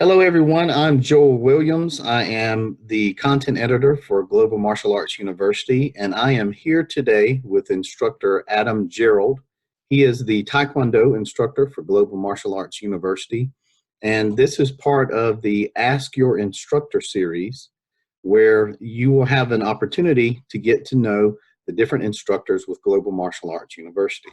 Hello, everyone. I'm Joel Williams. I am the content editor for Global Martial Arts University, and I am here today with instructor Adam Gerrald. He is the Taekwondo instructor for Global Martial Arts University, and this is part of the Ask Your Instructor series, where you will have an opportunity to get to know the different instructors with Global Martial Arts University.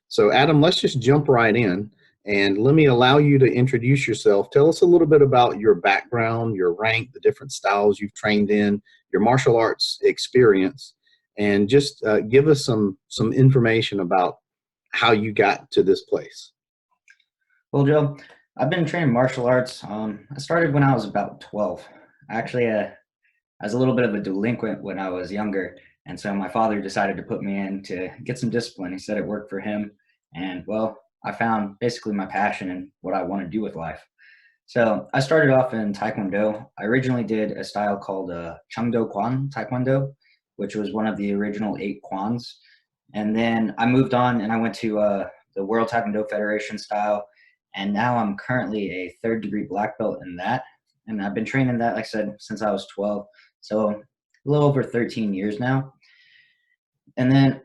So, Adam, let's just jump right in. And let me allow you to introduce yourself. Tell us a little bit about your background, your rank, the different styles you've trained in, your martial arts experience, and just give us some information about how you got to this place. Well, Joe, I've been training martial arts. I started when I was about 12. Actually, I was a little bit of a delinquent when I was younger, and so my father decided to put me in to get some discipline. He said it worked for him, and well, I found basically my passion and what I want to do with life. So I started off in Taekwondo. I originally did a style called Chungdo Kwan Taekwondo, which was one of the original 8 Kwans. And then I moved on and I went to the World Taekwondo Federation style. And now I'm currently a 3rd degree black belt in that. And I've been training that, like I said, since I was 12. So a little over 13 years now. And then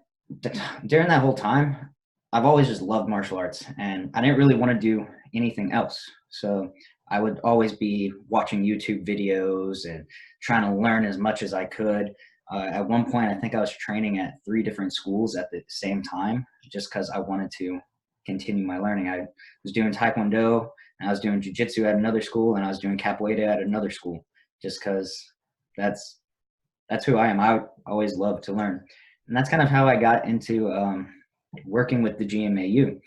during that whole time, I've always just loved martial arts and I didn't really want to do anything else. So I would always be watching YouTube videos and trying to learn as much as I could. At one point, I think I was training at 3 different schools at the same time just because I wanted to continue my learning. I was doing Taekwondo and I was doing Jiu-Jitsu at another school and I was doing Capoeira at another school just because that's who I am. I always love to learn. And that's kind of how I got into working with the GMAU.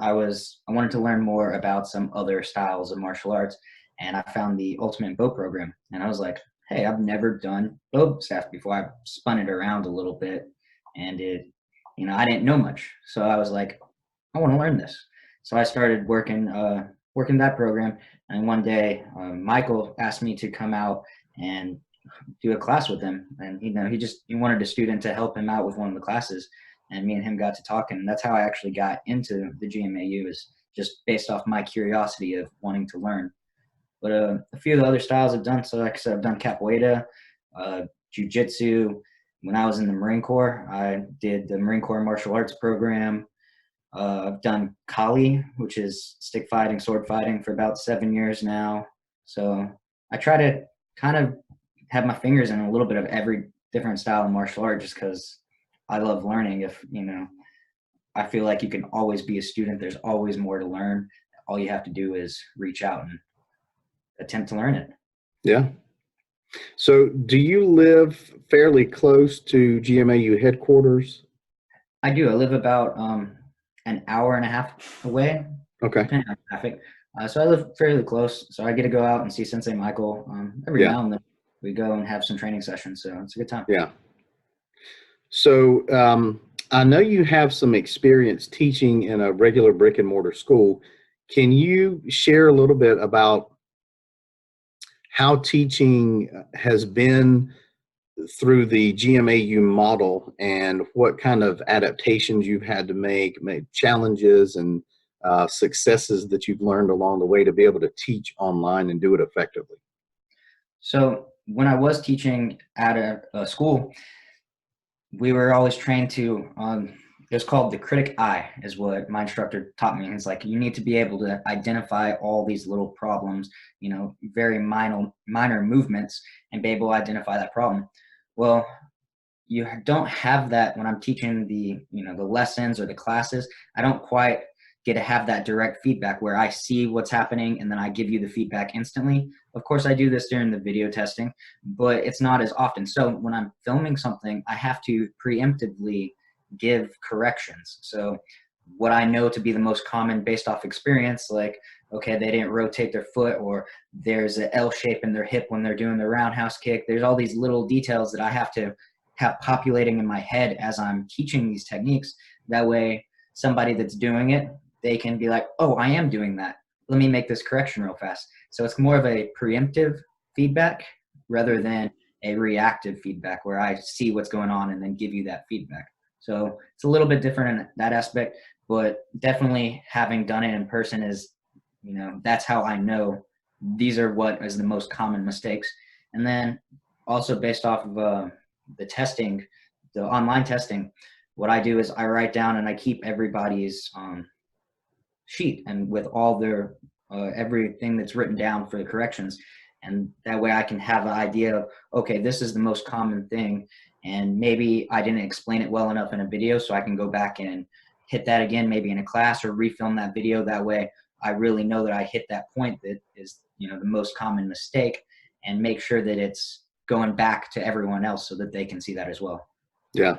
I wanted to learn more about some other styles of martial arts, and I found the Ultimate Bow program, and I was like, hey, I've never done bow staff before. I spun it around a little bit, and I didn't know much, so I was like, I want to learn this. So I started working that program, and one day Michael asked me to come out and do a class with him, and he wanted a student to help him out with one of the classes, and me and him got to talking. And that's how I actually got into the GMAU, is just based off my curiosity of wanting to learn. But a few of the other styles I've done, so like I said, I've done capoeira, jiu-jitsu. When I was in the Marine Corps, I did the Marine Corps martial arts program. I've done Kali, which is stick fighting, sword fighting, for about 7 years now. So I try to kind of have my fingers in a little bit of every different style of martial art just because I love learning. I feel like you can always be a student. There's always more to learn. All you have to do is reach out and attempt to learn it. Yeah. So do you live fairly close to GMAU headquarters? I do. I live about an hour and a half away, Okay. depending on traffic. So I live fairly close. So I get to go out and see Sensei Michael every now and then. We go and have some training sessions. So it's a good time. Yeah. So I know you have some experience teaching in a regular brick and mortar school. Can you share a little bit about how teaching has been through the GMAU model and what kind of adaptations you've had to make challenges and successes that you've learned along the way to be able to teach online and do it effectively? So when I was teaching at a school, we were always trained to, it was called the critic eye, is what my instructor taught me. And it's like, you need to be able to identify all these little problems, very minor movements, and be able to identify that problem. Well, you don't have that when I'm teaching the lessons or the classes. I don't quite get to have that direct feedback where I see what's happening and then I give you the feedback instantly. Of course, I do this during the video testing, but it's not as often. So when I'm filming something, I have to preemptively give corrections. So what I know to be the most common based off experience, like, okay, they didn't rotate their foot, or there's an L shape in their hip when they're doing the roundhouse kick. There's all these little details that I have to have populating in my head as I'm teaching these techniques. That way, somebody that's doing it, they can be like, oh, I am doing that. Let me make this correction real fast. So it's more of a preemptive feedback rather than a reactive feedback where I see what's going on and then give you that feedback. So it's a little bit different in that aspect, but definitely having done it in person is, that's how I know these are what is the most common mistakes. And then also based off of the testing, the online testing, what I do is I write down and I keep everybody's sheet and with all their everything that's written down for the corrections, and that way I can have an idea of, okay, this is the most common thing, and maybe I didn't explain it well enough in a video, so I can go back and hit that again, maybe in a class, or refilm that video. That way I really know that I hit that point that is, you know, the most common mistake, and make sure that it's going back to everyone else so that they can see that as well. Yeah.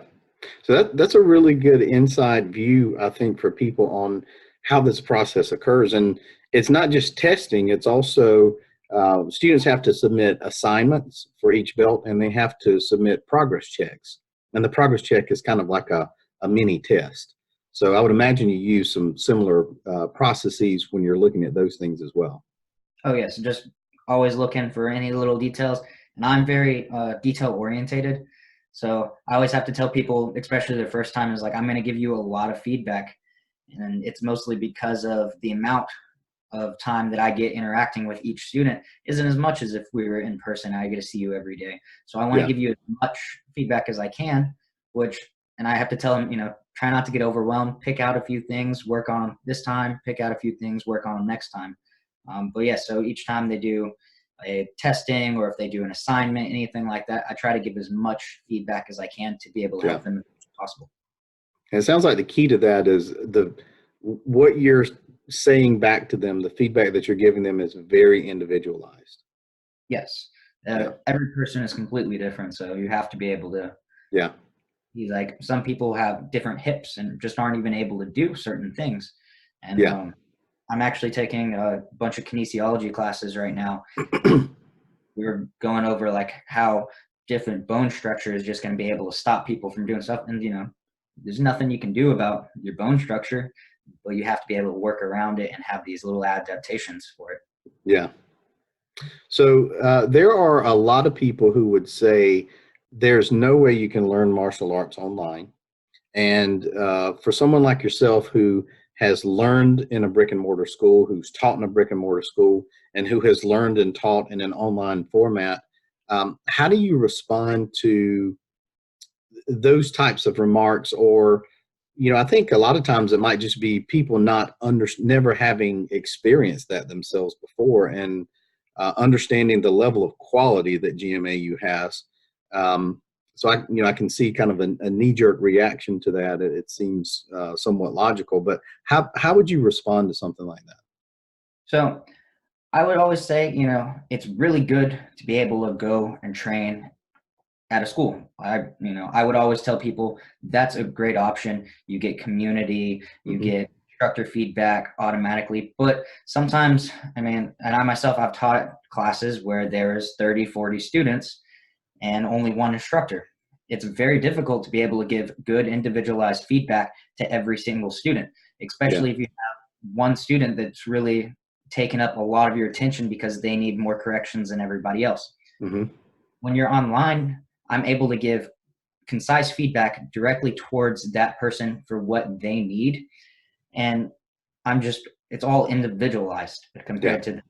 So that's a really good inside view, I think, for people on how this process occurs. And it's not just testing, it's also students have to submit assignments for each belt, and they have to submit progress checks. And the progress check is kind of like a mini test. So I would imagine you use some similar processes when you're looking at those things as well. Oh yes, just always looking for any little details. And I'm very detail orientated. So I always have to tell people, especially the first time, is like, I'm going to give you a lot of feedback. And it's mostly because of the amount of time that I get interacting with each student isn't as much as if we were in person. I get to see you every day. So I want to give you as much feedback as I can, and I have to tell them, you know, try not to get overwhelmed, pick out a few things, work on them this time, pick out a few things, work on them next time. But yeah, so each time they do a testing, or if they do an assignment, anything like that, I try to give as much feedback as I can to be able to help them as possible. And it sounds like the key to that is what you're saying back to them, the feedback that you're giving them is very individualized. Yes. Every person is completely different, so you have to be able to be like, some people have different hips and just aren't even able to do certain things. And I'm actually taking a bunch of kinesiology classes right now. We're going over like how different bone structure is just going to be able to stop people from doing stuff. And, you know, there's nothing you can do about your bone structure, but you have to be able to work around it and have these little adaptations for it. Yeah. So there are a lot of people who would say there's no way you can learn martial arts online. And for someone like yourself who has learned in a brick and mortar school, who's taught in a brick and mortar school, and who has learned and taught in an online format, how do you respond to those types of remarks? Or, you know, I think a lot of times it might just be people never having experienced that themselves before, and understanding the level of quality that GMAU has. So I can see kind of a knee-jerk reaction to that. It seems somewhat logical, but how would you respond to something like that? So I would always say, you know, it's really good to be able to go and train at a school. I would always tell people that's a great option. You get community, you get instructor feedback automatically. But sometimes, I mean, and I myself, I've taught classes where there's 30, 40 students and only one instructor. It's very difficult to be able to give good individualized feedback to every single student, especially if you have one student that's really taken up a lot of your attention because they need more corrections than everybody else. When you're online, I'm able to give concise feedback directly towards that person for what they need. And it's all individualized compared to them.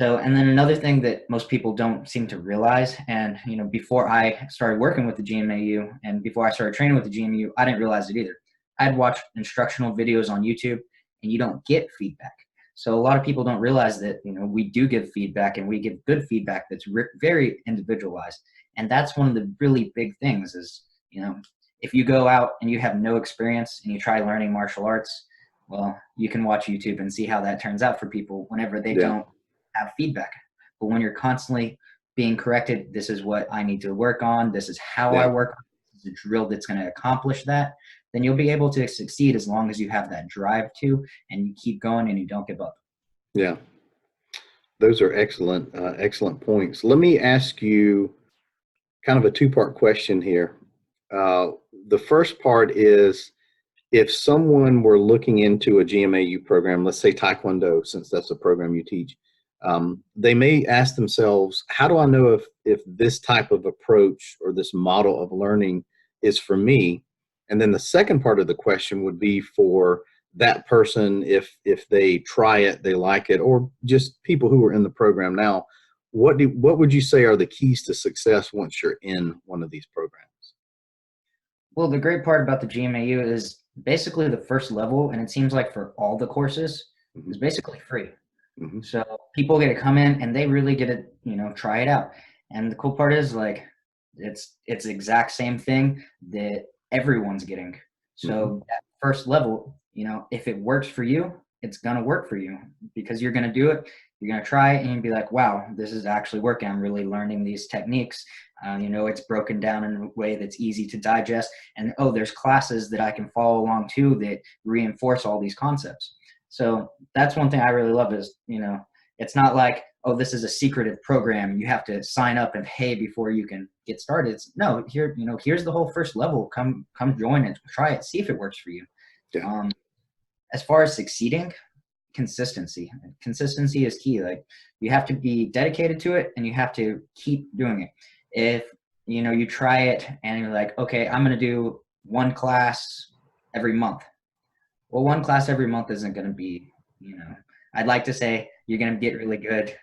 So, and then another thing that most people don't seem to realize, and, you know, before I started working with the GMAU and before I started training with the GMAU, I didn't realize it either. I'd watch instructional videos on YouTube and you don't get feedback. So a lot of people don't realize that, you know, we do give feedback, and we give good feedback that's very individualized. And that's one of the really big things is, you know, if you go out and you have no experience and you try learning martial arts, well, you can watch YouTube and see how that turns out for people whenever they don't have feedback. But when you're constantly being corrected, this is what I need to work on, this is how I work on, this is a drill that's going to accomplish that, then you'll be able to succeed as long as you have that drive to, and you keep going and you don't give up. Yeah, those are excellent points. Let me ask you kind of a two-part question here. The first part is, if someone were looking into a GMAU program, let's say Taekwondo, since that's a program you teach, they may ask themselves, how do I know if this type of approach or this model of learning is for me? And then the second part of the question would be for that person, if they try it, they like it, or just people who are in the program now, what would you say are the keys to success once you're in one of these programs? Well, the great part about the GMAU is basically the first level, and it seems like for all the courses, is Hmm. basically free. Hmm. So people get to come in and they really get to, try it out. And the cool part is like it's the exact same thing that everyone's getting. Hmm. So that first level, if it works for you, it's gonna work for you because you're gonna do it. You're gonna try it and be like, wow, this is actually working. I'm really learning these techniques. It's broken down in a way that's easy to digest. And oh, there's classes that I can follow along too that reinforce all these concepts. So that's one thing I really love is, it's not like, oh, this is a secretive program. You have to sign up and pay before you can get started. No, here's the whole first level. Come join it, try it, see if it works for you. Yeah. As far as succeeding, consistency. Consistency is key. Like you have to be dedicated to it and you have to keep doing it. If you try it and you're like, okay, I'm going to do one class every month. Well, one class every month isn't going to be, I'd like to say you're going to get really good,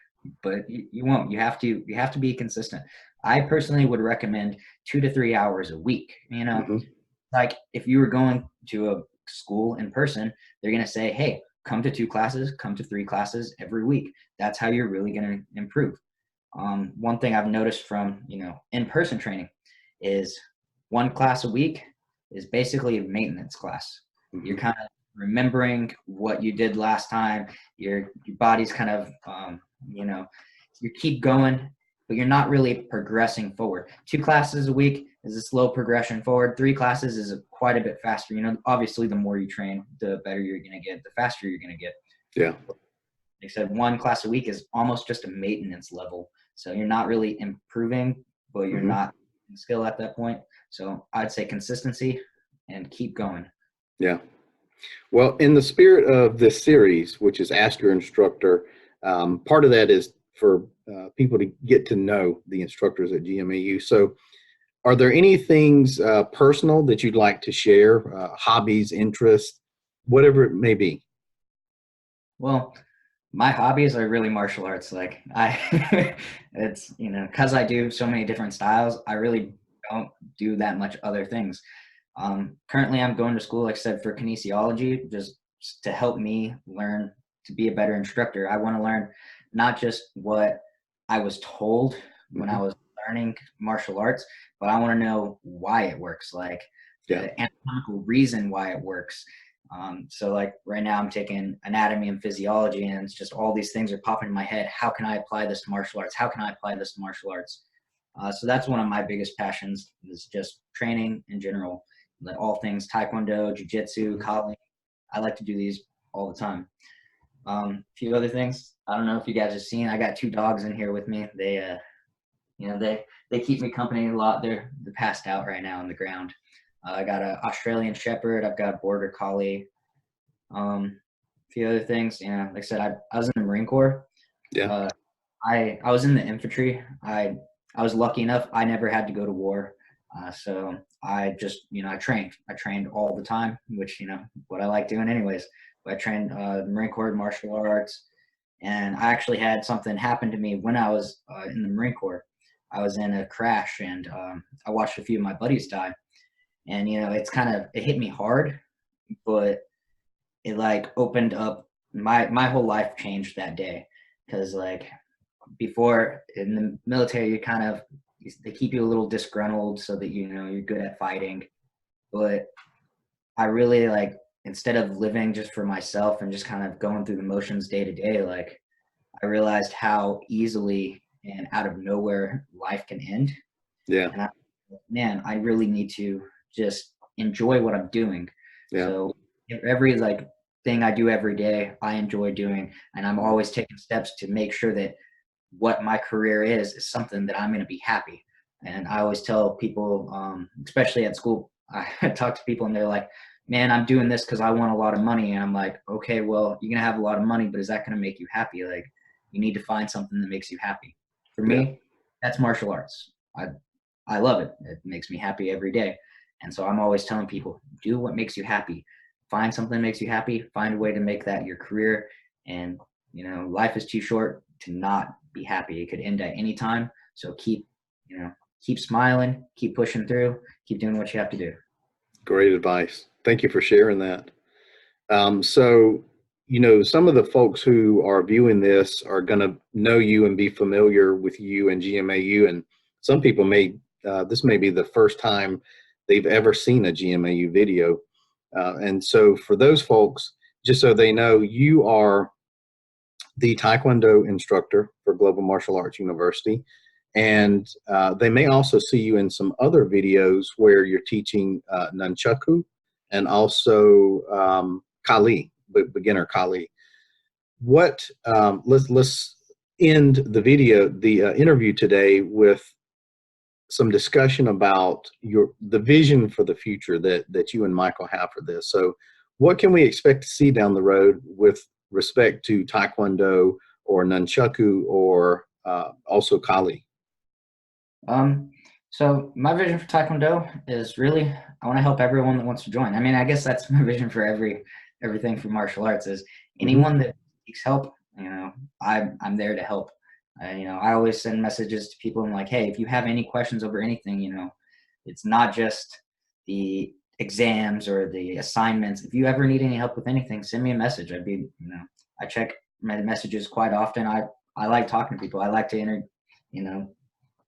but you won't. You have to be consistent. I personally would recommend 2 to 3 hours a week. Hmm. Like if you were going to a school in person, they're going to say, hey, come to 2 classes, come to 3 classes every week. That's how you're really going to improve. One thing I've noticed from, in-person training is 1 class a week is basically a maintenance class. You're Hmm. kind of remembering what you did last time. Your body's kind of, you keep going, but you're not really progressing forward. 2 classes a week is a slow progression forward. 3 classes is quite a bit faster. Obviously, the more you train, the better you're going to get, the faster you're going to get. Yeah. Like I said, 1 class a week is almost just a maintenance level. So you're not really improving, but you're Hmm. not in skill at that point. So I'd say consistency and keep going. Yeah. Well, in the spirit of this series, which is Ask Your Instructor, part of that is for people to get to know the instructors at GMAU. So, are there any things personal that you'd like to share, hobbies, interests, whatever it may be? Well, my hobbies are really martial arts. Like it's, cause I do so many different styles, I really don't do that much other things. Currently I'm going to school, like I said, for kinesiology, just to help me learn to be a better instructor. I want to learn not just what I was told when I Hmm. was learning martial arts, but I want to know why it works, like Yeah. the anatomical reason why it works. So like right now I'm taking anatomy and physiology and it's just all these things are popping in my head. How can I apply this to martial arts? How can I apply this to martial arts? So that's one of my biggest passions is just training in general, like all things Taekwondo, Jiu-Jitsu, Hmm. Kali. I like to do these all the time. A few other things. I don't know if you guys have seen, I got 2 dogs in here with me. They keep me company a lot. They're passed out right now on the ground. I got an Australian Shepherd. I've got a Border Collie. A few other things. Like I said, I was in the Marine Corps. Yeah. Uh, I was in the infantry. I was lucky enough. I never had to go to war. So I just I trained. I trained all the time, which what I like doing anyways. But I trained the Marine Corps martial arts, and I actually had something happen to me when I was in the Marine Corps. I was in a crash, and I watched a few of my buddies die. And it hit me hard, but it like opened up my whole life changed that day because like before in the military you kind of they keep you a little disgruntled so that you're good at fighting, but I really like instead of living just for myself and just kind of going through the motions day to day, like I realized how easily and out of nowhere life can end. Yeah. And man, I really need to just enjoy what I'm doing. Yeah. So every like thing I do every day, I enjoy doing, and I'm always taking steps to make sure that what my career is something that I'm going to be happy. And I always tell people, especially at school, I talk to people and they're like, man, I'm doing this because I want a lot of money. And I'm like, okay, well, you're going to have a lot of money, but is that going to make you happy? Like, you need to find something that makes you happy. For Yeah. me, that's martial arts. I love it. It makes me happy every day. And so I'm always telling people, do what makes you happy. find something that makes you happy, find a way to make that your career. And, life is too short to not be happy. It could end at any time. So keep smiling, keep pushing through, keep doing what you have to do. Great advice. Thank you for sharing that. So, some of the folks who are viewing this are going to know you and be familiar with you and GMAU, and some people this may be the first time they've ever seen a GMAU video. And so for those folks, just so they know, you are the Taekwondo instructor for Global Martial Arts University. And they may also see you in some other videos where you're teaching nunchaku and also Kali, beginner Kali. Let's end the interview today with some discussion about the vision for the future that you and Michael have for this. So what can we expect to see down the road with respect to Taekwondo or nunchaku or also Kali? So my vision for Taekwondo is really, I want to help everyone that wants to join. I mean, I guess that's my vision for everything for martial arts is anyone that seeks help, I'm there to help. I always send messages to people. I'm like, hey, if you have any questions over anything, it's not just the exams or the assignments. If you ever need any help with anything, send me a message. I check my messages quite often. I like talking to people. I like to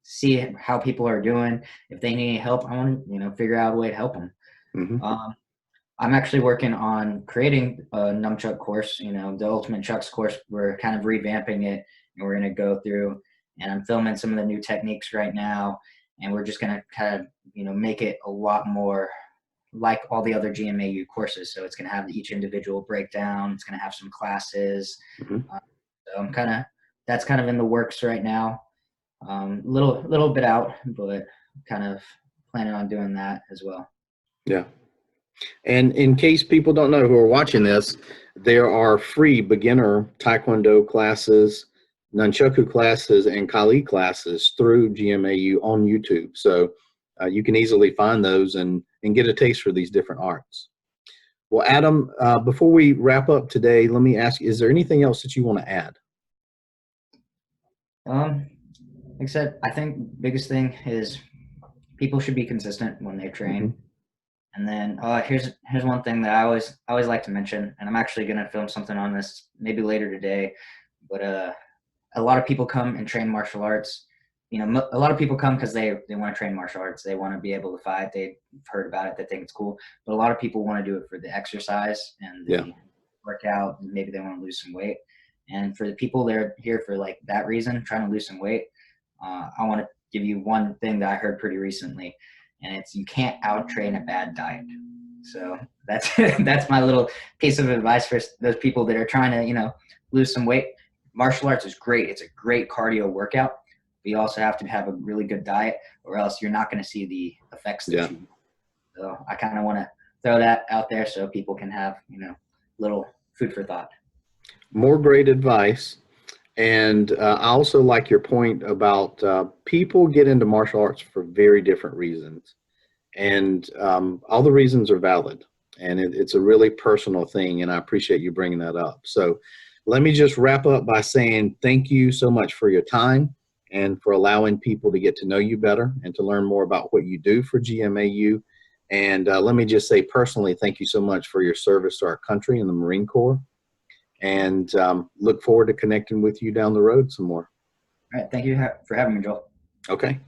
see how people are doing. If they need help, I want to, figure out a way to help them. I'm actually working on creating a nunchuck course, the Ultimate Chucks course. We're kind of revamping it, and we're going to go through, and I'm filming some of the new techniques right now, and we're just going to kind of, make it a lot more like all the other GMAU courses. So it's going to have each individual breakdown. It's going to have some classes. So that's kind of in the works right now. Little bit out, but kind of planning on doing that as well. Yeah. And in case people don't know who are watching this, there are free beginner Taekwondo classes, nunchaku classes, and Kali classes through GMAU on YouTube. So you can easily find those and get a taste for these different arts. Well, Adam, before we wrap up today, let me ask you, is there anything else that you want to add? Like I said, I think the biggest thing is people should be consistent when they train. And then here's one thing that I always like to mention, and I'm actually going to film something on this maybe later today. But a lot of people come and train martial arts. A lot of people come because they want to train martial arts. They want to be able to fight. They've heard about it. They think it's cool. But a lot of people want to do it for the exercise and the workout. And maybe they want to lose some weight. And for the people that are here for like that reason, trying to lose some weight, I want to give you one thing that I heard pretty recently. And it's you can't out-train a bad diet. So that's my little piece of advice for those people that are trying to, lose some weight. Martial arts is great. It's a great cardio workout. But you also have to have a really good diet, or else you're not going to see the effects that you. So I kind of want to throw that out there so people can have, little food for thought. More great advice. And I also like your point about people get into martial arts for very different reasons. And all the reasons are valid. And it's a really personal thing. And I appreciate you bringing that up. So let me just wrap up by saying thank you so much for your time and for allowing people to get to know you better and to learn more about what you do for GMAU. And let me just say personally, thank you so much for your service to our country and the Marine Corps. And look forward to connecting with you down the road some more. All right. Thank you for having me, Joel. Okay.